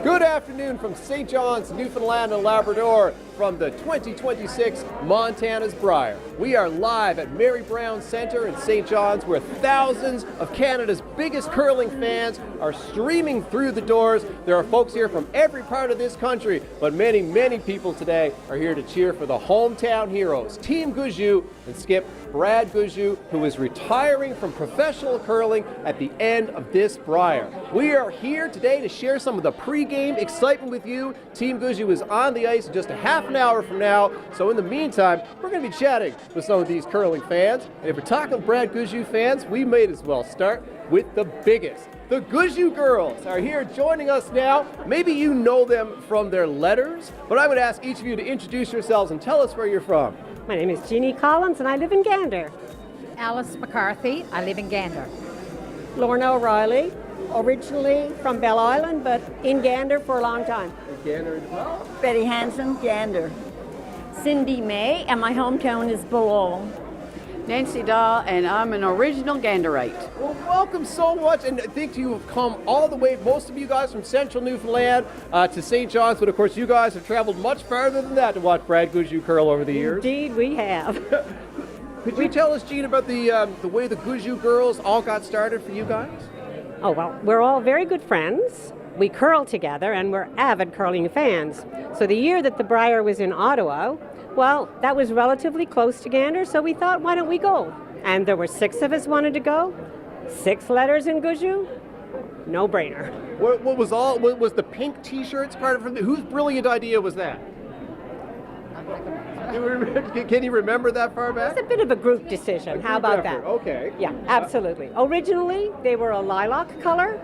Good afternoon from St. John's, Newfoundland and Labrador, from the 2026 Montana's Brier. We are live at Mary Brown Centre in St. John's, where thousands of Canada's biggest curling fans are streaming through the doors. There are folks here from every part of this country, but many, many people today are here to cheer for the hometown heroes, Team Gushue and skip Brad Gushue, who is retiring from professional curling at the end of this Brier. We are here today to share some of the pre-game excitement with you. Team Gushue is on the ice in just a half an hour from now, so in the meantime, we're going to be chatting with some of these curling fans. And if we're talking Brad Gushue fans, we may as well start with the biggest. The Gushue girls are here joining us now. Maybe you know them from their letters, but I would ask each of you to introduce yourselves and tell us where you're from. My name is Jeannie Collins and I live in Gander. Alice McCarthy, I live in Gander. Lorna O'Reilly, originally from Belle Island, but in Gander for a long time. Gander as well. Betty Hansen, Gander. Cindy May, and my hometown is Below. Nancy Dahl, and I'm an original Ganderite. Well, welcome so much, and I think you have come all the way, most of you guys from central Newfoundland to St. John's, but of course you guys have traveled much farther than that to watch Brad Gushue curl over the years. Indeed, we have. Could you tell us, Jean, about the way the Gushue girls all got started for you guys? Oh, well, we're all very good friends. We curl together and we're avid curling fans. So the year that the Brier was in Ottawa, well, that was relatively close to Gander, so we thought, why don't we go? And there were 6 of us wanted to go. 6 letters in Gushue, no brainer. What was the pink T-shirts part of it? Whose brilliant idea was that? Can you remember that far back? It's a bit of a group decision. How about that? Okay. Yeah, absolutely. Originally, they were a lilac color,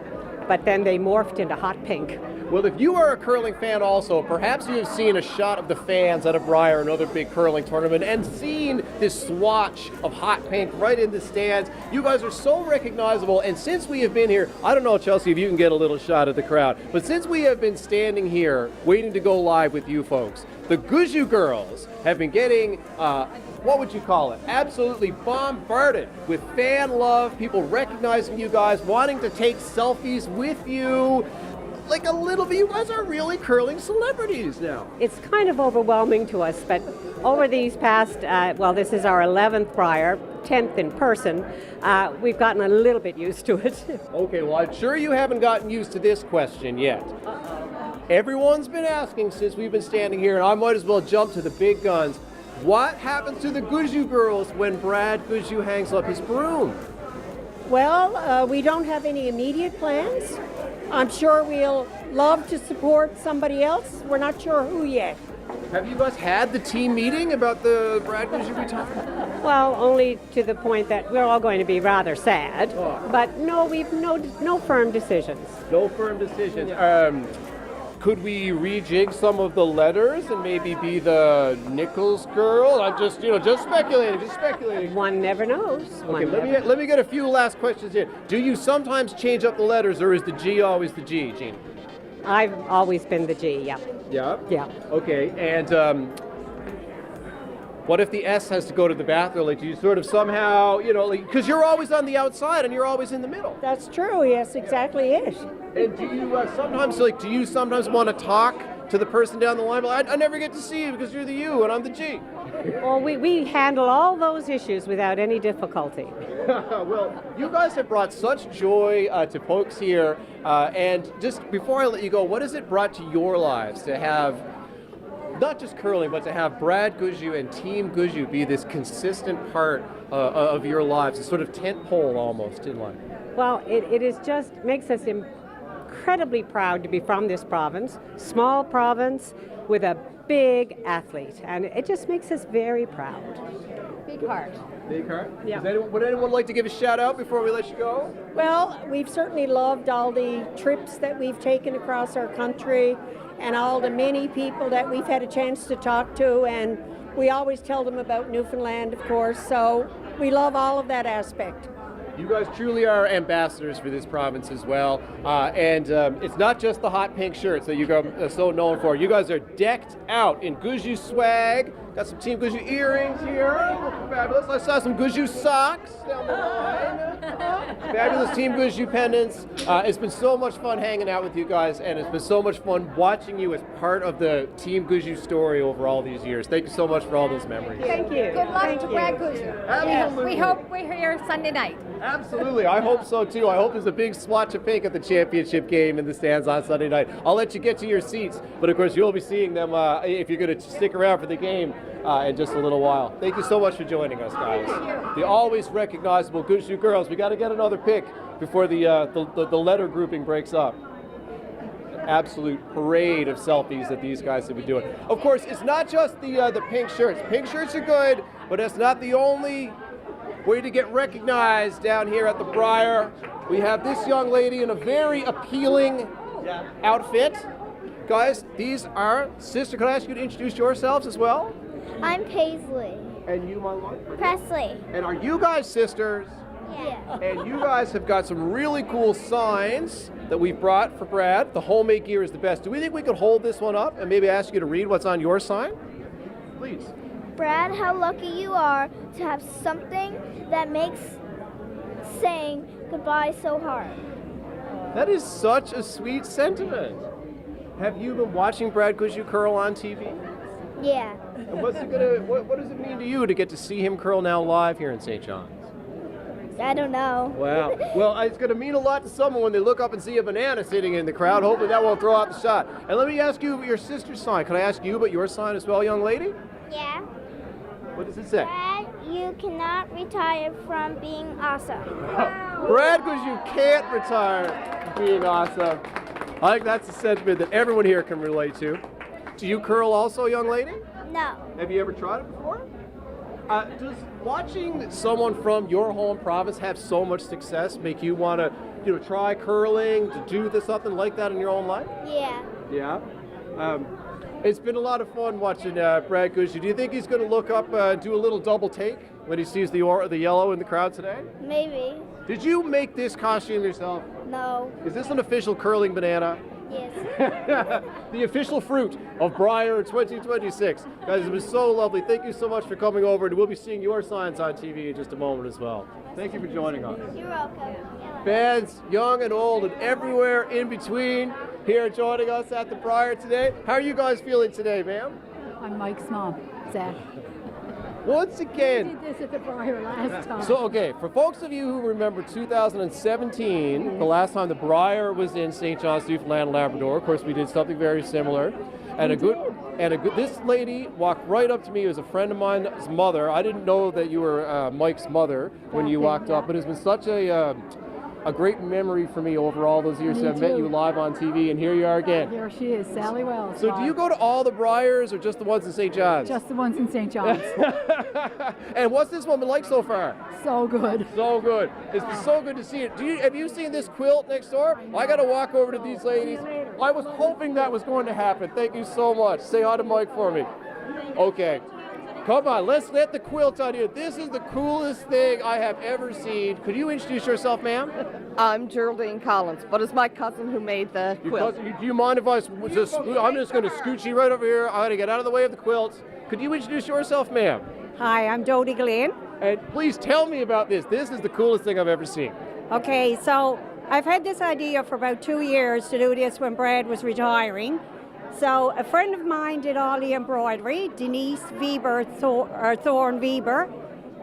but then they morphed into hot pink. Well, if you are a curling fan also, perhaps you have seen a shot of the fans at a Brier, another big curling tournament, and seen this swatch of hot pink right in the stands. You guys are so recognizable, and since we have been here, I don't know, Chelsea, if you can get a little shot of the crowd, but since we have been standing here waiting to go live with you folks, the Gushue girls have been getting, what would you call it? Absolutely bombarded with fan love, people recognizing you guys, wanting to take selfies with you. Like a little bit, you guys are really curling celebrities now. It's kind of overwhelming to us, but over these past, this is our 11th Brier, 10th in person, we've gotten a little bit used to it. Okay, well, I'm sure you haven't gotten used to this question yet. Everyone's been asking since we've been standing here, and I might as well jump to the big guns. What happens to the Gushue girls when Brad Gushue hangs up his broom? Well, we don't have any immediate plans. I'm sure we'll love to support somebody else. We're not sure who yet. Have you guys had the team meeting about the Brad Gushue retirement? Well, only to the point that we're all going to be rather sad. Oh. But no, we've no firm decisions. No firm decisions. Could we rejig some of the letters and maybe be the Nichols girl? I'm just speculating. One never knows. Okay, let me get a few last questions here. Do you sometimes change up the letters, or is the G always the G, Jean? I've always been the G, yeah. Yeah? Yeah. Okay, and what if the S has to go to the bathroom? Like, do you sort of somehow, because you're always on the outside and you're always in the middle. That's true, yes, exactly it. And do you sometimes want to talk to the person down the line? Well, I never get to see you because you're the U and I'm the G. Well, we handle all those issues without any difficulty. Well, you guys have brought such joy to folks here. And just before I let you go, what has it brought to your lives to have not just curling, but to have Brad Gushue and Team Gushue be this consistent part of your lives, a sort of tent pole almost in life? Well, it is just makes us incredibly proud to be from this province, small province with a big athlete, and it just makes us very proud. Big heart. Big heart? Yeah. Would anyone like to give a shout out before we let you go? Well, we've certainly loved all the trips that we've taken across our country and all the many people that we've had a chance to talk to, and we always tell them about Newfoundland, of course, so we love all of that aspect. You guys truly are ambassadors for this province as well. And it's not just the hot pink shirts that you guys are so known for. You guys are decked out in Gushue swag. Got some Team Gushue earrings here. Fabulous. I saw some Gushue socks down the line. Fabulous Team Gushue pendants. It's been so much fun hanging out with you guys, and it's been so much fun watching you as part of the Team Gushue story over all these years. Thank you so much for all those memories. Thank you. Good luck Thank to you. Brad Gushue. Absolutely. We hope we're here Sunday night. Absolutely. I hope so too. I hope there's a big splotch of pink at the championship game in the stands on Sunday night. I'll let you get to your seats, but of course you'll be seeing them if you're going to stick around for the game in just a little while. Thank you so much for joining us, guys. The always recognizable Gushue girls. We got to get another pic before the letter grouping breaks up. Absolute parade of selfies that these guys have been doing. Of course, it's not just the pink shirts. Pink shirts are good, but it's not the only way to get recognized down here at the Brier. We have this young lady in a very appealing outfit. Guys, these are sisters. Can I ask you to introduce yourselves as well? I'm Paisley. And you, my love? Presley. And are you guys sisters? Yeah. And you guys have got some really cool signs that we've brought for Brad. The homemade gear is the best. Do we think we could hold this one up and maybe ask you to read what's on your sign? Please. Brad, how lucky you are to have something that makes saying goodbye so hard. That is such a sweet sentiment. Have you been watching Brad Gushue curl on TV? Yeah. And what does it mean to you to get to see him curl now live here in St. John's? I don't know. Wow. Well, it's going to mean a lot to someone when they look up and see a banana sitting in the crowd. Hopefully that won't throw out the shot. And let me ask you about your sister's sign. Can I ask you about your sign as well, young lady? Yeah. What does it say? Brad, you cannot retire from being awesome. Brad Gushue can't retire from being awesome. I think that's a sentiment that everyone here can relate to. Do you curl also, young lady? No. Have you ever tried it before? Does watching someone from your home province have so much success make you want to, try curling, to do something like that in your own life? Yeah. Yeah. It's been a lot of fun watching Brad Gushue. Do you think he's going to look up, do a little double take when he sees the yellow in the crowd today? Maybe. Did you make this costume yourself? No. Is this an official curling banana? Yes. The official fruit of Brier 2026. Guys, it was so lovely. Thank you so much for coming over, and we'll be seeing your signs on TV in just a moment as well. Thank you for joining us. You're welcome. Fans, young and old, and everywhere in between, here joining us at the Brier today. How are you guys feeling today, ma'am? I'm Mike's mom, Zach. Once again, We did this at the Brier last time. so okay, for folks of you who remember 2017, the last time the Brier was in St. John's, Newfoundland, Labrador, of course we did something very similar. And this lady walked right up to me, as a friend of mine's mother. I didn't know that you were Mike's mother when you walked up, but it's been such a great memory for me over all those years. Me I've met too. you live on TV, and here you are again. Here she is, Sally Wells. So do you go to all the Briers or just the ones in St. John's? Just the ones in St. John's. And what's this one been like so far? So good. So good. It's been so good to see it. Have you seen this quilt next door? I got to walk over to these ladies. I was hoping that was going to happen. Thank you so much. Say hi to Mike for me. Okay. Come on, let's let the quilt on here. This is the coolest thing I have ever seen. Could you introduce yourself, ma'am? I'm Geraldine Collins, but it's my cousin who made the quilt. Do you mind if I'm just going to scooch you right over here. I'm going to get out of the way of the quilts. Could you introduce yourself, ma'am? Hi, I'm Dodie Glenn. And please tell me about this. This is the coolest thing I've ever seen. Okay, so I've had this idea for about 2 years to do this when Brad was retiring. So a friend of mine did all the embroidery, Denise Thorne Weber,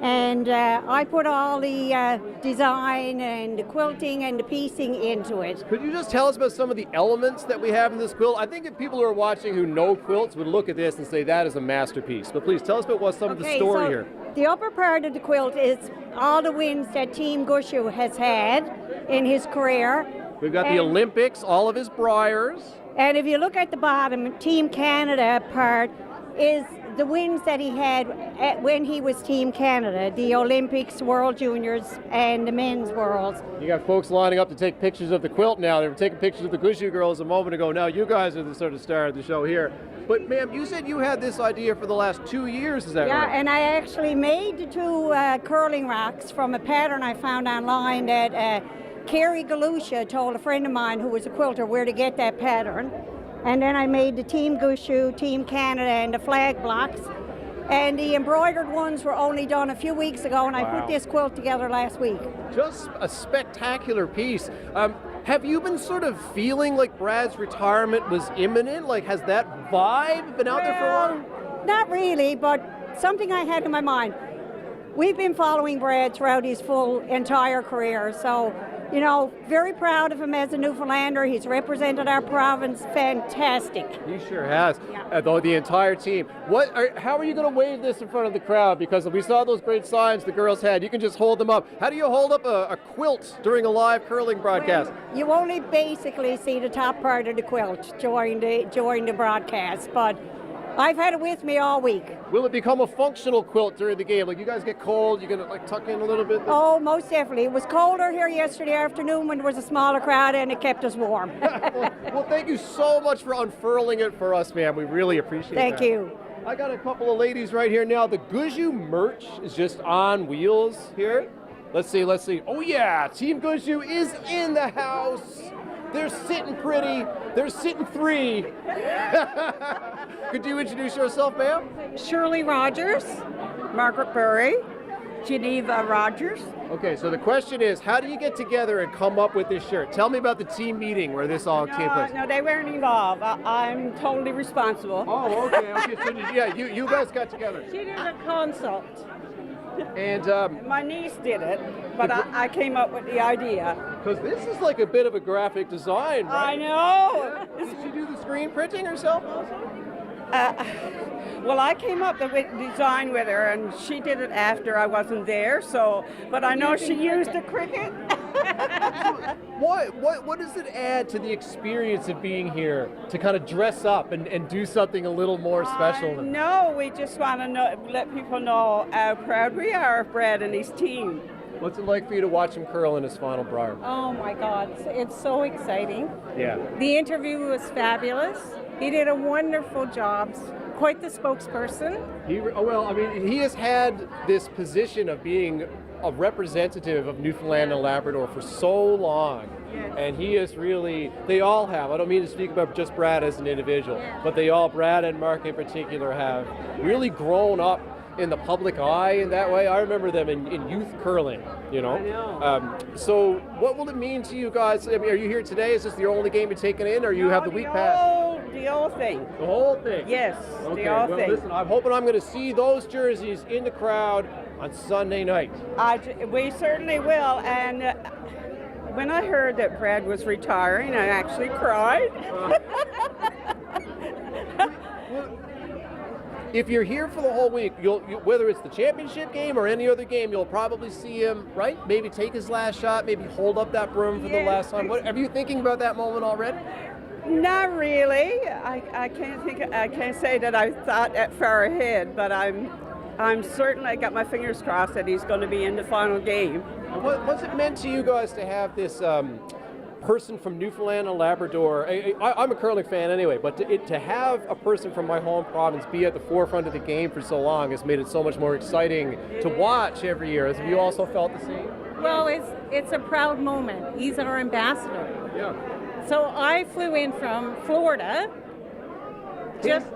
and I put all the design and the quilting and the piecing into it. Could you just tell us about some of the elements that we have in this quilt? I think if people who are watching who know quilts would look at this and say that is a masterpiece. But please tell us about what's some of the story here. The upper part of the quilt is all the wins that Team Gushue has had in his career. We've got the Olympics, all of his Briers. And if you look at the bottom, Team Canada part is the wins that he had when he was Team Canada, the Olympics, World Juniors, and the Men's Worlds. You got folks lining up to take pictures of the quilt now. They were taking pictures of the Gushue girls a moment ago. Now you guys are the sort of star of the show here. But ma'am, you said you had this idea for the last 2 years, is that right? Yeah, and I actually made the two curling rocks from a pattern I found online that Brad Gushue told a friend of mine who was a quilter where to get that pattern. And then I made the Team Gushue, Team Canada, and the flag blocks. And the embroidered ones were only done a few weeks ago, and I put this quilt together last week. Just a spectacular piece. Have you been sort of feeling like Brad's retirement was imminent? Like, has that vibe been out there for a while? Not really, but something I had in my mind. We've been following Brad throughout his entire career, so, you know, very proud of him as a Newfoundlander. He's represented our province fantastic. He sure has, though the entire team. How are you going to wave this in front of the crowd? Because we saw those great signs the girls had. You can just hold them up. How do you hold up a quilt during a live curling broadcast? Well, you only basically see the top part of the quilt during the broadcast, but I've had it with me all week. Will it become a functional quilt during the game? Like, you guys get cold, you gonna like tuck in a little bit? Oh, most definitely. It was colder here yesterday afternoon when there was a smaller crowd, and it kept us warm. well, thank you so much for unfurling it for us, ma'am. We really appreciate it. Thank you. I got a couple of ladies right here now. The Gushue merch is just on wheels here. Let's see. Oh yeah, Team Gushue is in the house. They're sitting pretty. They're sitting three. Could you introduce yourself, ma'am? Shirley Rogers, Margaret Burry, Geneva Rogers. Okay, so the question is, how do you get together and come up with this shirt? Tell me about the team meeting where this all came place. No, they weren't involved. I'm totally responsible. Oh, okay. So yeah, you guys got together. She did a consult. And my niece did it, but I came up with the idea. Because this is like a bit of a graphic design, right? I know. Yeah. Did she do the screen printing herself also? Well, I came up with the design with her, and she did it after I wasn't there. So, but I know she used a Cricut. What does it add to the experience of being here to kind of dress up and do something a little more special? No, we just want to let people know how proud we are of Brad and his team. What's it like for you to watch him curl in his final Brier? Oh my God, it's so exciting. Yeah. The interview was fabulous. He did a wonderful job. Quite the spokesperson. He has had this position of being a representative of Newfoundland and Labrador for so long. Yes. And he is really, they all have, I don't mean to speak about just Brad as an individual, but they all, Brad and Mark in particular, have really grown up in the public eye in that way. I remember them in youth curling, you know. I know. So what will it mean to you guys? I mean, are you here today? Is this the only game you're taking in, or you have the week pass? The whole thing. The whole thing? Yes, okay, the whole thing. Listen, I'm hoping I'm going to see those jerseys in the crowd on Sunday night. We certainly will, and when I heard that Brad was retiring, I actually cried. If you're here for the whole week, whether it's the championship game or any other game, you'll probably see him, right? Maybe take his last shot, maybe hold up that broom for the last time. Are you thinking about that moment already? Not really. I can't say that I thought that far ahead, but I'm certain I got my fingers crossed that he's going to be in the final game. What's it meant to you guys to have this person from Newfoundland and Labrador? I'm a curling fan anyway, but to have a person from my home province be at the forefront of the game for so long has made it so much more exciting to watch every year. Have you also felt the same? Well, it's a proud moment. He's our ambassador. Yeah. So I flew in from Florida just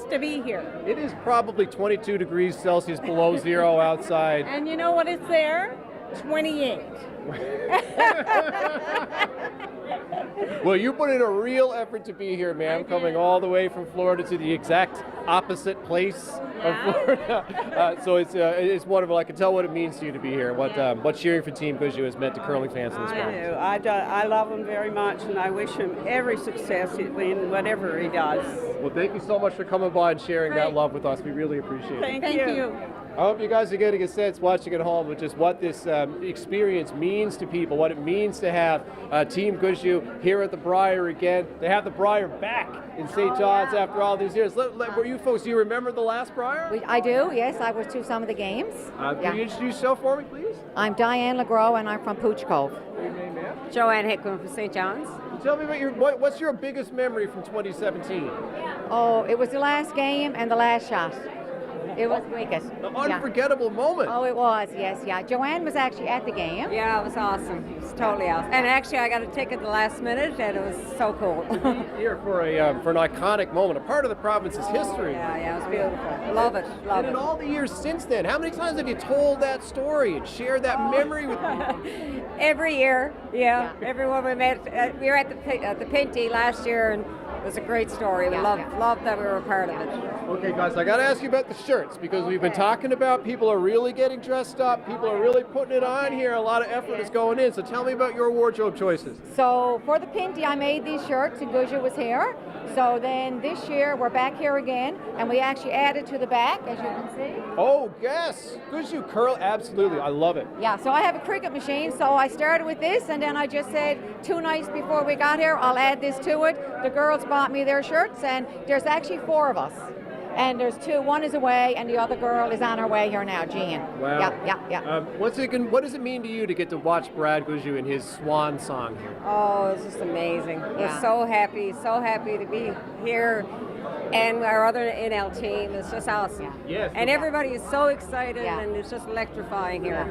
to be here. It is probably 22 degrees Celsius below zero outside. And you know what is there? 28. Well, you put in a real effort to be here, ma'am, coming all the way from Florida to the exact opposite place of Florida. So it's wonderful. I can tell what it means to you to be here, what cheering for Team Gushue has meant to curling fans in this province. I do. I love him very much, and I wish him every success in whatever he does. Well, thank you so much for coming by and sharing that love with us. We really appreciate it. Thank you. I hope you guys are getting a sense watching at home of just what this experience means to people, what it means to have Team Gushue here at the Brier again. They have the Brier back in St. John's after all these years. Were you folks, do you remember the last Brier? I do, yes. I was to some of the games. Can you introduce yourself for me, please? I'm Diane LeGros, and I'm from Pooch Cove. What your name, ma'am? Joanne Hickman from St. John's. Tell me about what's your biggest memory from 2017? Oh, it was the last game and the last shot. It was wicked. An unforgettable moment. Oh, it was, yes, yeah. Joanne was actually at the game. Yeah, it was awesome. It was totally awesome. And actually, I got a ticket at the last minute, and it was so cool. Here for an iconic moment, a part of the province's history. Yeah, it was beautiful. Love it, And in all the years since then, how many times have you told that story and shared that memory with people? Every year, everyone we met. We were at the Pinty last year, and it was a great story. We loved that we were a part of it. Okay, guys, I got to ask you about the shirts, because we've been talking about people are really getting dressed up, people are really putting it on here, a lot of effort is going in, so tell me about your wardrobe choices. So for the Pinty, I made these shirts, and Gushue was here. So then this year, we're back here again, and we actually added to the back, as you can see. Oh, yes, Gushue curl, absolutely, I love it. Yeah, so I have a cricket machine, so I started with this, and then I just said 2 nights before we got here, I'll add this to it. The girls bought me their shirts, and there's actually 4 of us. And there's 2. One is away, and the other girl is on her way here now, Jean. Wow. Yeah. What does it mean to you to get to watch Brad Gushue in his swan song here? Oh, it's just amazing. We're so happy to be here. And our other NL team is just awesome. Yes. And everybody is so excited, and it's just electrifying here.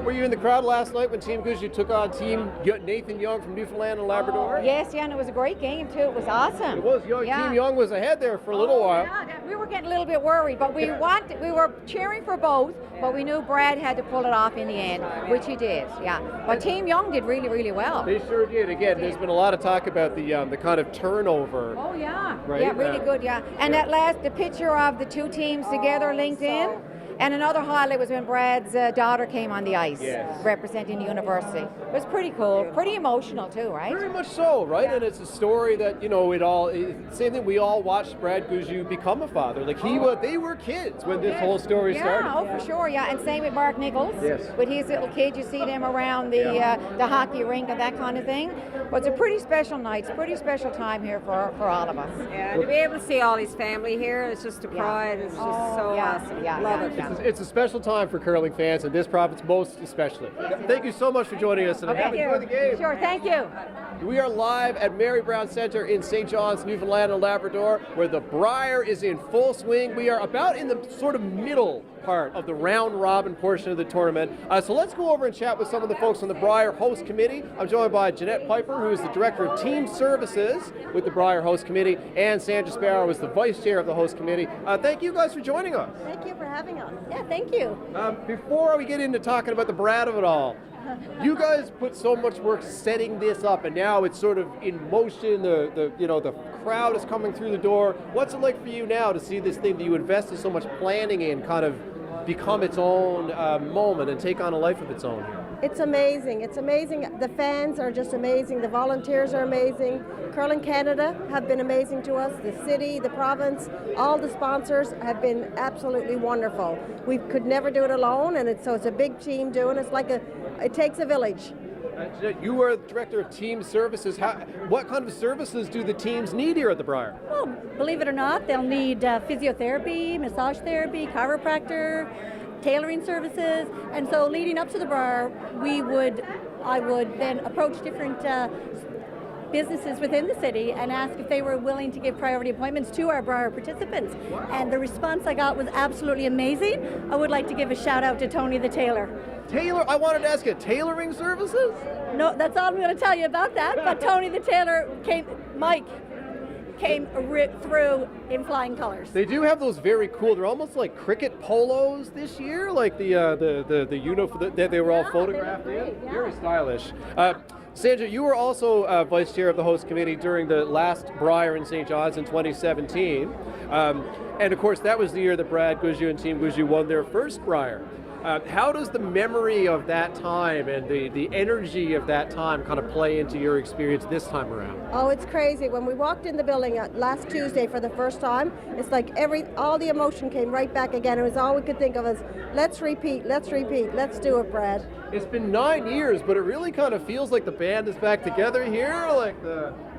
Were you in the crowd last night when Team Gushue took on Team Nathan Young from Newfoundland and Labrador? Yes, and it was a great game too. It was awesome. It was. Team Young was ahead there for a little while. Yeah, we were getting a little bit worried, but we were cheering for both, but we knew Brad had to pull it off in the end, which he did. Yeah, but Team Young did really, really well. They sure did. Again, there's been a lot of talk about the kind of turnover. Oh yeah, right? Yeah, really good. Yeah, and the picture of the 2 teams together linked in. And another highlight was when Brad's daughter came on the ice, representing the university. It was pretty cool, pretty emotional too, right? Very much so, right? And it's a story that, same thing, we all watched Brad Gushue become a father. Like they were kids when this whole story started. Oh, for sure, yeah. And same with Mark Nichols. Yes. With his little kids, you see them around the hockey rink and that kind of thing. But it's a pretty special night, it's a pretty special time here for all of us. Yeah, to be able to see all his family here, it's just a pride. It's just so awesome. Love it. It's a special time for curling fans, and this province most especially. Thank you so much for joining us, and enjoy the game. Sure, thank you. We are live at Mary Brown Centre in St. John's, Newfoundland and Labrador, where the Brier is in full swing. We are about in the sort of middle part of the round-robin portion of the tournament. So let's go over and chat with some of the folks on the Brier Host Committee. I'm joined by Jeanette Piper, who is the Director of Team Services with the Brier Host Committee, and Sandra Sparrow is the Vice Chair of the Host Committee. Thank you guys for joining us. Thank you for having us. Yeah, thank you. Before we get into talking about the Brad of it all, you guys put so much work setting this up, and now it's sort of in motion. The crowd is coming through the door. What's it like for you now to see this thing that you invested so much planning in kind of become its own moment and take on a life of its own here? It's amazing. It's amazing. The fans are just amazing. The volunteers are amazing. Curling Canada have been amazing to us. The city, the province, all the sponsors have been absolutely wonderful. We could never do it alone, and it's a big team doing it. It takes a village. You are the Director of Team Services. What kind of services do the teams need here at the Brier? Well, believe it or not, they'll need physiotherapy, massage therapy, chiropractor, tailoring services. And so leading up to the Brier, I would then approach different businesses within the city and ask if they were willing to give priority appointments to our Brier participants. Wow. And the response I got was absolutely amazing. I would like to give a shout out to Tony the tailor. Tailor? I wanted to ask you, tailoring services? No, that's all I'm going to tell you about that. But Tony the tailor Mike came through in flying colors. They do have those very cool, they're almost like cricket polos this year, like the uniform that they were all photographed in. Yeah. Very stylish. Sandra, you were also Vice Chair of the Host Committee during the last Brier in St. John's in 2017. And of course, that was the year that Brad Gushue and Team Gushue won their first Brier. How does the memory of that time and the energy of that time kind of play into your experience this time around? Oh, it's crazy. When we walked in the building last Tuesday for the first time, it's like all the emotion came right back again. It was all we could think of as, let's repeat, let's do it, Brad. It's been 9 years, but it really kind of feels like the band is back together here,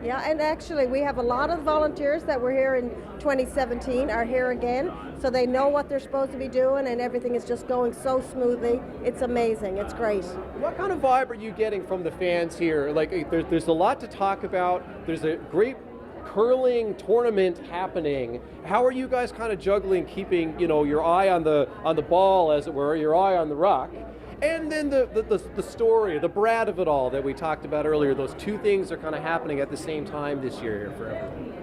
Yeah, and actually we have a lot of volunteers that were here in 2017 are here again, so they know what they're supposed to be doing, and everything is just going so smoothly. It's amazing. It's great. What kind of vibe are you getting from the fans here? Like, there's a lot to talk about. There's a great curling tournament happening. How are you guys kind of juggling keeping, your eye on the ball, as it were, your eye on the rock? And then the story, the Brad of it all that we talked about earlier, those two things are kind of happening at the same time this year here for everyone.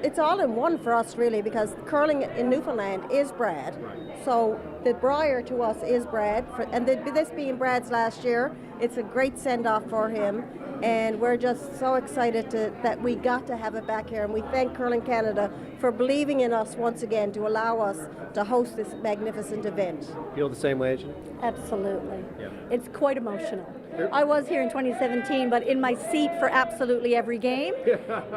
It's all in one for us, really, because curling in Newfoundland is Brad. Right. So the Brier to us is Brad, and this being Brad's last year, it's a great send-off for him. And we're just so excited that we got to have it back here. And we thank Curling Canada for believing in us once again to allow us to host this magnificent event. Feel the same way, Jen? Absolutely. Yeah. It's quite emotional. I was here in 2017, but in my seat for absolutely every game.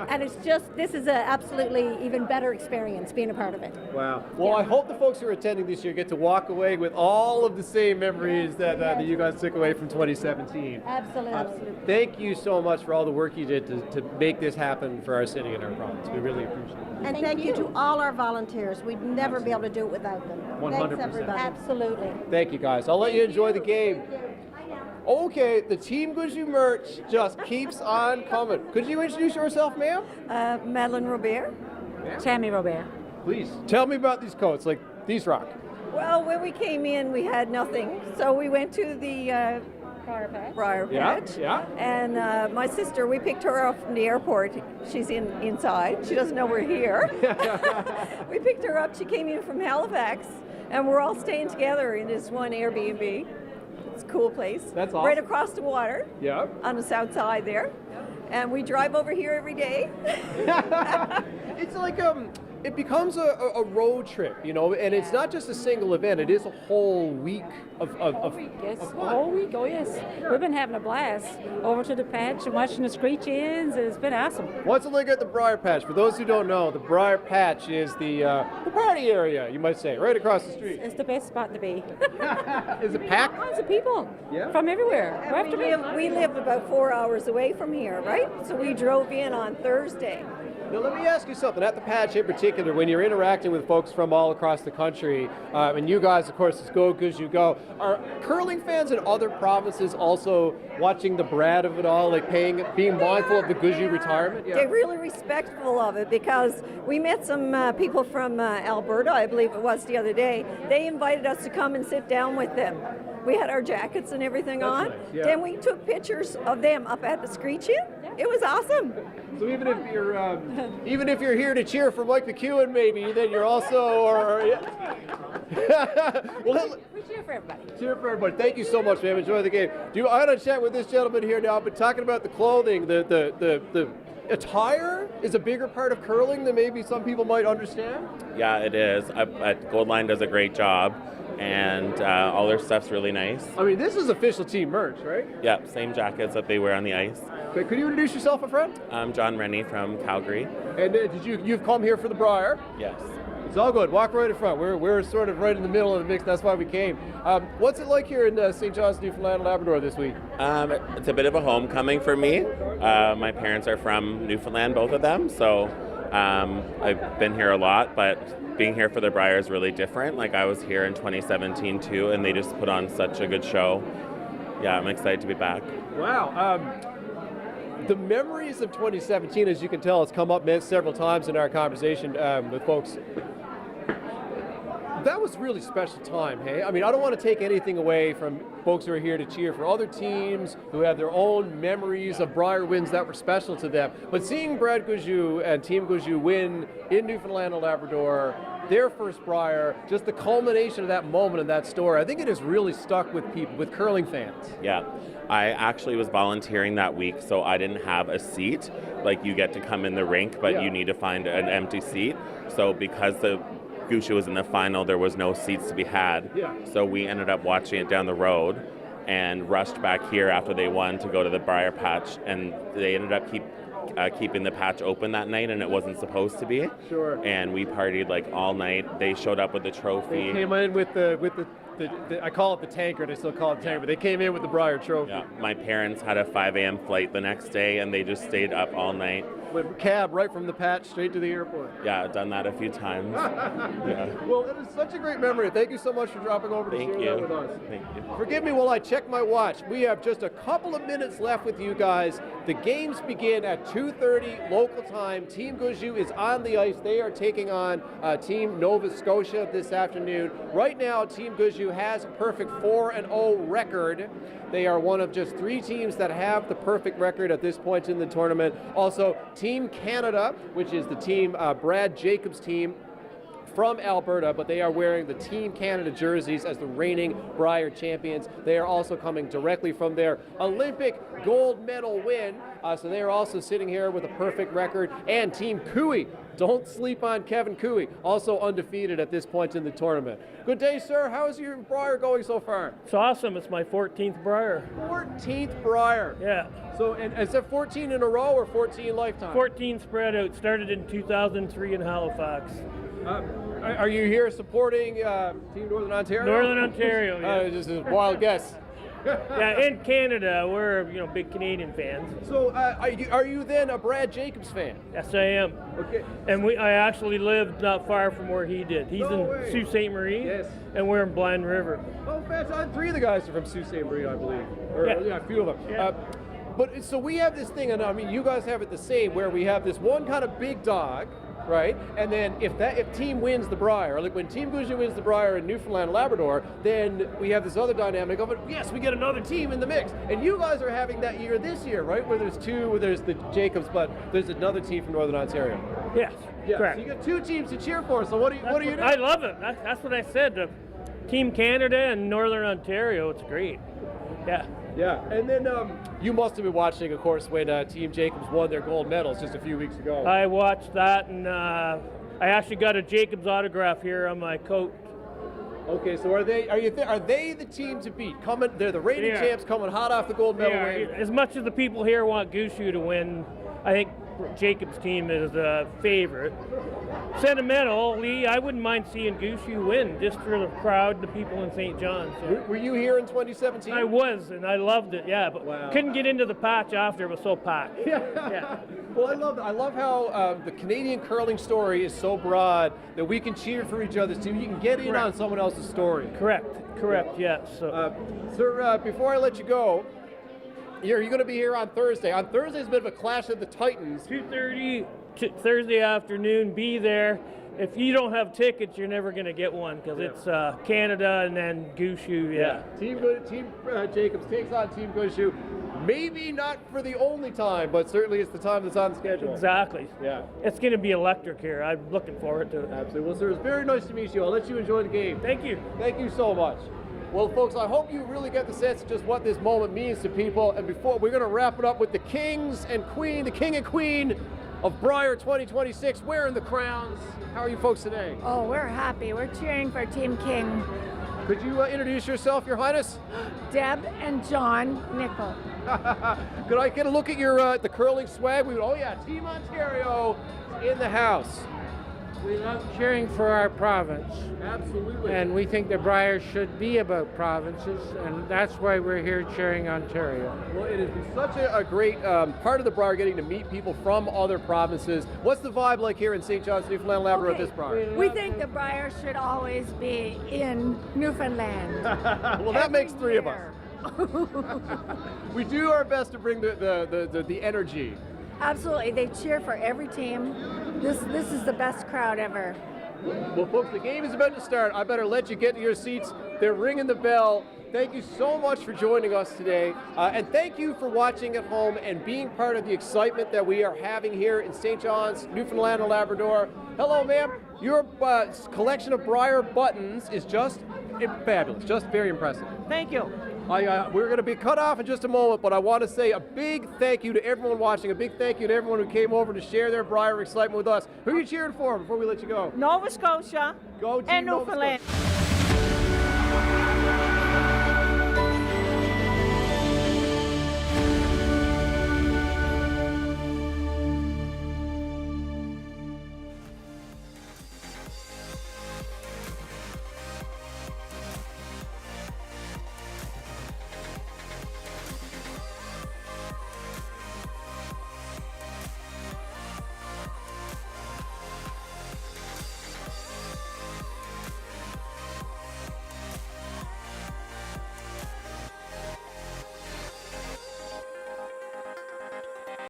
And this is an absolutely even better experience being a part of it. Wow. Well, I hope the folks who are attending this year get to walk away with all of the same memories that you guys took away from 2017. Absolutely. Thank you so much for all the work you did to make this happen for our city and our province. We really appreciate it. And thank you to all our volunteers. We'd never be able to do it without them. 100%. Thanks, everybody. Absolutely. Thank you, guys. I'll let you enjoy the game. Okay, the Team Gushue merch just keeps on coming. Could you introduce yourself, ma'am? Madeline Robert. Tammy Robert. Please, tell me about these coats, like these rock. Well, when we came in, we had nothing. So we went to the Brier Patch. Yeah. And my sister, we picked her up from the airport. She's inside. She doesn't know we're here. We picked her up. She came in from Halifax. And we're all staying together in this one Airbnb. It's a cool place. That's awesome. Right across the water. Yeah. On the south side there. And we drive over here every day. It's like it becomes a road trip, and it's not just a single event. It is a whole week of Yes, of a fun. whole week. Oh, yes. We've been having a blast over to the patch and watching the screech-ins. It's been awesome. What's it like at the Brier Patch? For those who don't know, the Brier Patch is the party area, you might say, right across the street. It's the best spot to be. Is it packed? Tons of people Yeah. from everywhere. We live about 4 hours away from here, right? So we drove in on Thursday. Now let me ask you something. At the Patch in particular, when you're interacting with folks from all across the country, and you guys, of course, it's Go Gushue Go, are curling fans in other provinces also watching the Brad of it all, like being mindful of the Gushue retirement? They're really respectful of it because we met some people from Alberta, I believe it was the other day. They invited us to come and sit down with them. We had our jackets and everything on. Nice, yeah. Then we took pictures of them up at the screech-in. It was awesome. So even if you're here to cheer for Mike McEwen, maybe, then you're also well, We cheer for everybody. cheer for everybody. Thank you so much, ma'am. Enjoy the game. I got to chat with this gentleman here now. I've been talking about the clothing. The attire is a bigger part of curling than maybe some people might understand. Yeah, it is. Goldline does a great job, and all their stuff's really nice. I mean, this is official team merch, right? Yeah, same jackets that they wear on the ice. Okay, could you introduce yourself, my friend? I'm John Rennie from Calgary. And you've come here for the Brier? Yes. It's all good. Walk right in front. We're sort of right in the middle of the mix. That's why we came. What's it like here in St. John's, Newfoundland, and Labrador this week? It's a bit of a homecoming for me. My parents are from Newfoundland, both of them, so I've been here a lot, but being here for the Brier is really different. Like, I was here in 2017 too, and they just put on such a good show. Yeah, I'm excited to be back. Wow. The memories of 2017, as you can tell, has come up several times in our conversation with folks. That was a really special time, hey? I mean, I don't want to take anything away from folks who are here to cheer for other teams who have their own memories of Brier wins that were special to them. But seeing Brad Gushue and Team Gushue win in Newfoundland and Labrador, their first Brier, just the culmination of that moment and that story, I think it has really stuck with people, with curling fans. Yeah, I actually was volunteering that week, so I didn't have a seat. Like, you get to come in the rink, but you need to find an empty seat. So because the Gushue was in the final, there was no seats to be had. Yeah. So we ended up watching it down the road and rushed back here after they won to go to the Brier Patch, and they ended up keeping the patch open that night, and it wasn't supposed to be. Sure. And we partied like all night. They showed up with the trophy. They came in with the I call it the tankard. I still call it the tankard. But they came in with the Brier trophy. Yeah. My parents had a 5 a.m. flight the next day, and they just stayed up all night. With cab right from the patch straight to the airport. Yeah, I've done that a few times. Yeah. Well, it is such a great memory. Thank you so much for dropping over to share that with us. Thank you. Forgive me while I check my watch. We have just a couple of minutes left with you guys. The games begin at 2:30 local time. Team Gushue is on the ice. They are taking on Team Nova Scotia this afternoon. Right now, Team Gushue has a perfect 4-0 record. They are one of just 3 teams that have the perfect record at this point in the tournament. Also, Team Canada, which is the team, Brad Jacobs' team, from Alberta, but they are wearing the Team Canada jerseys as the reigning Brier champions. They are also coming directly from their Olympic gold medal win, so they are also sitting here with a perfect record. And Team Cooey, don't sleep on Kevin Cooey, also undefeated at this point in the tournament. Good day, sir. How is your Brier going so far? It's awesome. It's my 14th Brier. 14th Brier. Yeah. So, and is that 14 in a row or 14 lifetime? 14 spread out. Started in 2003 in Halifax. Are you here supporting Team Northern Ontario? Northern Ontario, yeah. Just a wild guess. Yeah, in Canada, we're big Canadian fans. So, are you then a Brad Jacobs fan? Yes, I am. Okay. And I actually lived not far from where he did. He's in Sault Ste. Marie. Yes. And we're in Blind River. Oh, fantastic! 3 of the guys are from Sault Ste. Marie, I believe. Yeah, a few of them. Yeah. But so we have this thing, and I mean, you guys have it the same, where we have this one kind of big dog, right? And then if team wins the Brier, like when Team Gushue wins the Brier in Newfoundland and Labrador, then we have this other dynamic of it. Yes, we get another team in the mix. And you guys are having that year this year, right? Where there's the Jacobs, but there's another team from Northern Ontario. Yes, yeah, correct. So you got 2 teams to cheer for. So what do you do? I love it. That's what I said. Team Canada and Northern Ontario, it's great. Yeah. Yeah, and then you must have been watching, of course, when Team Jacobs won their gold medals just a few weeks ago. I watched that, and I actually got a Jacobs autograph here on my coat. Okay, so are they the team to beat? They're the reigning champs, coming hot off the gold medal win. As much as the people here want Gushue to win, I think Jacobs' team is a favorite. Sentimentally, I wouldn't mind seeing Gushue win just for the crowd, the people in St. John's. Yeah. Were you here in 2017? I was, and I loved it. Yeah, but couldn't get into the patch after, it was so packed. Yeah. Well, I love how the Canadian curling story is so broad that we can cheer for each other's team. You can get in on someone else's story. Correct. Yes. So. Sir, before I let you go, you're going to be here on Thursday. On Thursday is a bit of a clash of the Titans. 2:30 Thursday afternoon. Be there. If you don't have tickets, you're never going to get one because it's Canada and then Gushue. Yeah. Team Jacobs takes on Team Gushue. Maybe not for the only time, but certainly it's the time that's on schedule. Exactly. Yeah. It's going to be electric here. I'm looking forward to it. Absolutely. Well, sir, it's very nice to meet you. I'll let you enjoy the game. Thank you. Thank you so much. Well, folks, I hope you really get the sense of just what this moment means to people. And before we're going to wrap it up with the king and queen of Brier 2026 wearing the crowns. How are you folks today? Oh, we're happy. We're cheering for Team King. Could you introduce yourself, Your Highness? Deb and John Nickel. Could I get a look at your the curling swag? Team Ontario in the house. We love cheering for our province. Absolutely. And we think the Brier should be about provinces, and that's why we're here cheering Ontario. Well, it has been such a great part of the Brier, getting to meet people from other provinces. What's the vibe like here in St. John's, Newfoundland, Labrador at this Brier? We think the Brier should always be in Newfoundland. Well, that makes 3 of us. We do our best to bring the energy. Absolutely. They cheer for every team. This is the best crowd ever. Well, folks, the game is about to start. I better let you get to your seats. They're ringing the bell. Thank you so much for joining us today. And thank you for watching at home and being part of the excitement that we are having here in St. John's, Newfoundland and Labrador. Hello, ma'am. Your collection of Brier buttons is just fabulous, just very impressive. Thank you. We're going to be cut off in just a moment, but I want to say a big thank you to everyone watching, a big thank you to everyone who came over to share their Brier excitement with us. Who are you cheering for before we let you go? Nova Scotia Go Team and Nova Newfoundland. Scotia.